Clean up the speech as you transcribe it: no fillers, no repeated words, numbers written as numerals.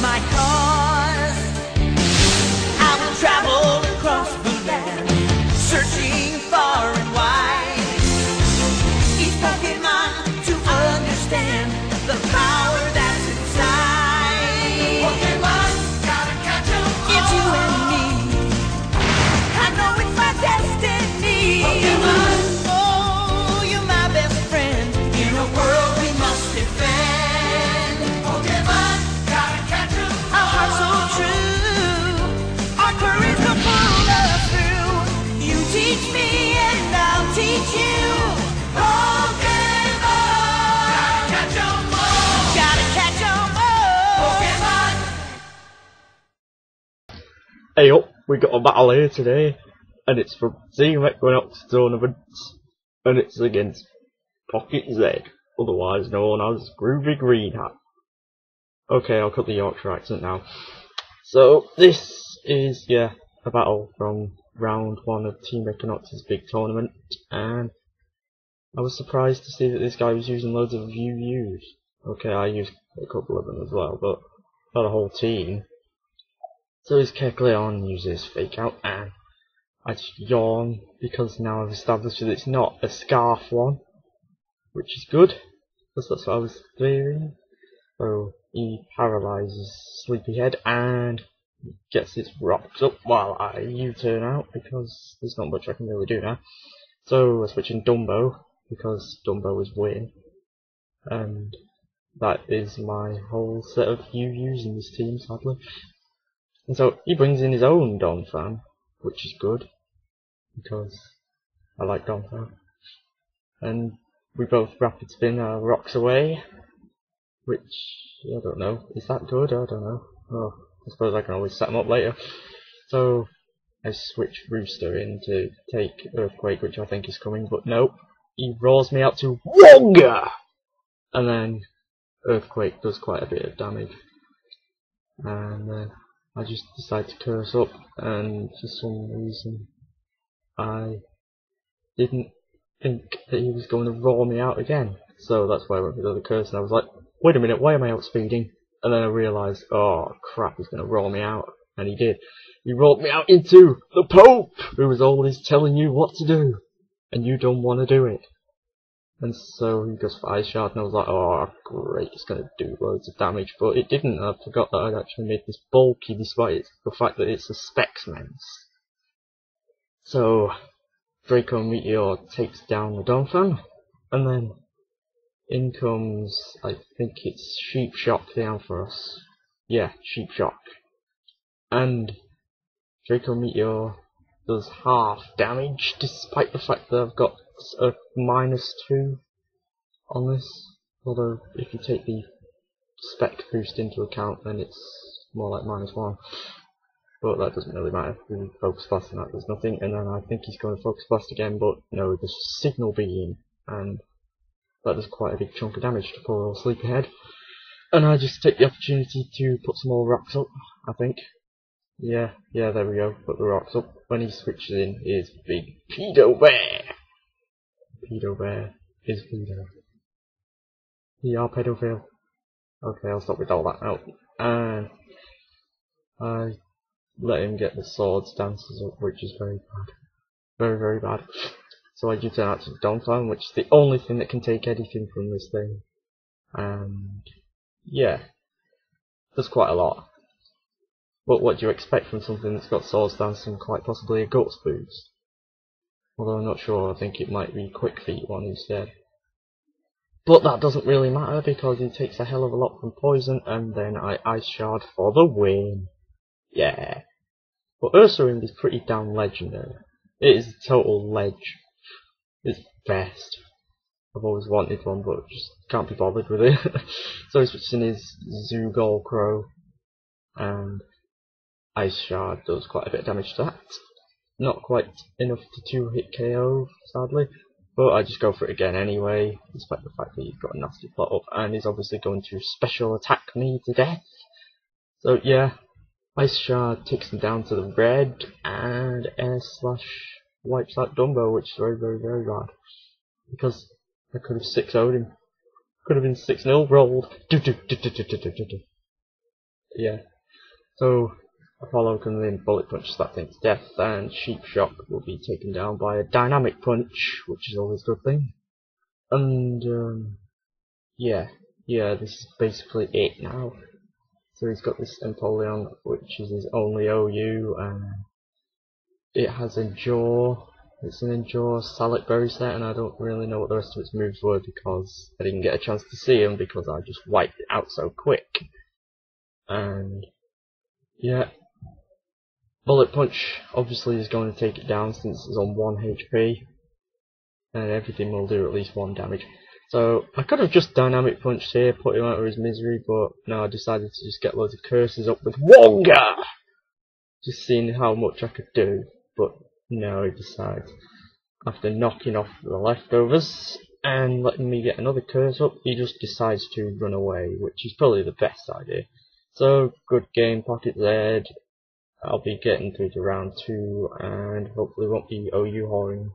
my cause. I will travel across the land, searching far and wide. Each Pokemon to understand the power that's inside. Pokemon, gotta catch 'em all. It's you and me. I know it's my destiny. Pokemon, oh, you're my best friend in a world we must defend. Pokemon, gotta catch 'em all. Our hearts so true, our courage will pull us through. You teach me and I'll teach you. Pokemon, gotta catch 'em all. Gotta catch 'em all. Pokemon. Hey up, we got a battle here today, and it's from Team Equinox Tournament, and it's against Pocket Z, otherwise known as Groovy Green Hat. Okay, I'll cut the Yorkshire accent now. So, this is, yeah, a battle from round 1 of Team Equinox's big tournament, and I was surprised to see that this guy was using loads of UUs. Okay, I used a couple of them as well, but not a whole team. So his Kecleon uses Fake Out, and I just yawn because now I've established that it's not a Scarf one, which is good, because that's what I was fearing. So he paralyzes Sleepyhead and gets its rocks up while I U-turn out, because there's not much I can really do now. So we're switching Dumbo, because Dumbo is win, and that is my whole set of UUs in this team, sadly. And so he brings in his own Donphan, which is good, because I like Donphan. And we both rapid spin our rocks away, which, I don't know, is that good? I don't know. Oh, I suppose I can always set them up later. So I switch Rooster in to take Earthquake, which I think is coming, but nope. He roars me out to Wonga! And then Earthquake does quite a bit of damage. And then I just decide to curse up, and for some reason I didn't think that he was going to roar me out again. So that's why I went for the other curse, and I was like, wait a minute, why am I outspeeding? And then I realised, oh crap, he's going to roar me out. And he did. He roared me out into the Pope, who was always telling you what to do, and you don't want to do it. And so he goes for Ice Shard, and I was like, oh great, it's going to do loads of damage, but it didn't. I forgot that I'd actually made this bulky despite the fact that it's a Spexmens. So Draco Meteor takes down the Donphan, and then in comes, I think it's Sheep Shock down for us. Yeah, Sheep Shock. And Draco Meteor does half damage, despite the fact that I've got a -2 on this. Although, if you take the spec boost into account, then it's more like -1. But that doesn't really matter. If we focus blast and that does nothing. And then I think he's going to focus blast again, but no, there's Signal Beam, and that does quite a big chunk of damage to poor old Sleepyhead. And I just take the opportunity to put some more rocks up, I think. Yeah, there we go, put the rocks up. When he switches in, is Big Pedo Bear. Pedo Bear is pedo. You are pedophile. Okay, I'll stop with all that now. And I let him get the Swords Dancers up, which is very bad. Very, very bad. So I do turn out to Donphan, which is the only thing that can take anything from this thing. And yeah, there's quite a lot. But what do you expect from something that's got Swords Dance and quite possibly a Guts boost? Although I'm not sure, I think it might be Quick Feet one instead. But that doesn't really matter because he takes a hell of a lot from Poison, and then I Ice Shard for the win. Yeah. But Ursaring is pretty damn legendary. It is a total ledge. It's best. I've always wanted one, but just can't be bothered with it. So he's switching his Zugol Crow, and Ice Shard does quite a bit of damage to that. Not quite enough to 2-hit KO, sadly, but I just go for it again anyway, despite the fact that he's got a nasty plot up, and he's obviously going to special attack me to death. So yeah, Ice Shard takes him down to the red, and Air Slash wipes out Dumbo, which is very, very, very bad. Because I could have 6-0'd him. Could have been 6-0 rolled. Yeah. So Apollo comes in, bullet punch that thing to death, and Sheep Shock will be taken down by a dynamic punch, which is always a good thing. And yeah, this is basically it now. So he's got this Empoleon, which is his only OU, and it has Endure. It's an Endure Salad Berry set, and I don't really know what the rest of its moves were because I didn't get a chance to see them because I just wiped it out so quick. And yeah, Bullet Punch obviously is going to take it down since it's on 1 HP, and everything will do at least 1 damage. So I could have just Dynamic Punched here, put him out of his misery, but no, I decided to just get loads of curses up with Wonga! Just seeing how much I could do, but no, he decides, after knocking off the leftovers and letting me get another curse up, he just decides to run away, which is probably the best idea. So, good game, Pocket Z. I'll be getting through to round 2 and hopefully won't be OU whoring.